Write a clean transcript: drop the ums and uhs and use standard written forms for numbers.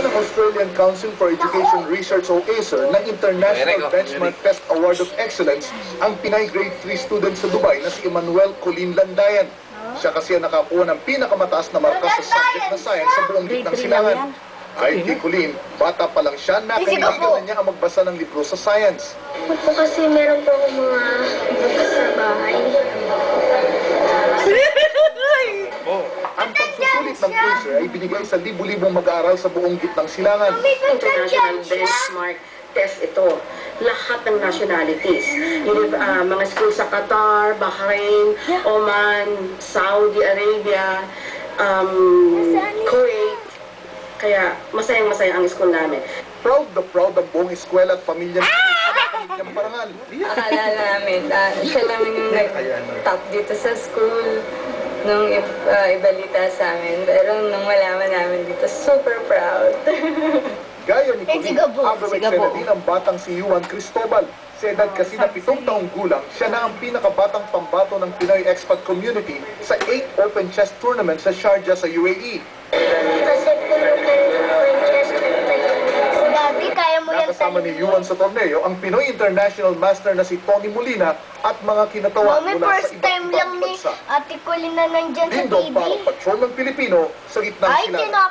Kinuha ng Australian Council for Education Research o ACER ng International Benchmark Test Award of Excellence ang Pinay Grade 3 student sa Dubai na si Emmanuel Colleen Landayan. Siya kasi ang nakakuha ng pinakamataas na marka sa subject na science sa buong gitnang silangan. Kahit kay Colleen, bata pa lang siya, nakalimutan na niya ang magbasa ng libro sa science. Po kasi meron po akong mga bukas sa bahay. Ang pagsusulit ng ACER ay binigay sa libu-libong mag-aaral sa buong gitnang silangan. International benchmark test ito. Lahat ng nationalities. Yung mga school sa Qatar, Bahrain, Oman, Saudi Arabia, Kuwait. Kaya masayang-masaya ang school namin. Proud ang buong eskwela at pamilya ng parangal. Akala namin, siya naman yung nag-top dito sa school nung ibalita sa amin. Pero nung malaman namin dito, super proud. Gaya ni Colleen, average na din ang batang si Juan Cristobal. Sa edad kasi na 7 taong gulang, siya na ang pinakabatang pambato ng Pinoy expat community sa 8 Open Chess Tournament sa Sharjah sa UAE. Kasi pulukan po yung chest Dati, kaya mo yan. Nakasama ni Juan sa torneo ang Pinoy International Master na si Tony Molina at mga kinatawa Mami, mula sa first time lang iba't ibang ni bansa. Ate Colleen na nandyan sa Lindong TV. para patrol ng Pilipino sa gitnang Ay, silangan.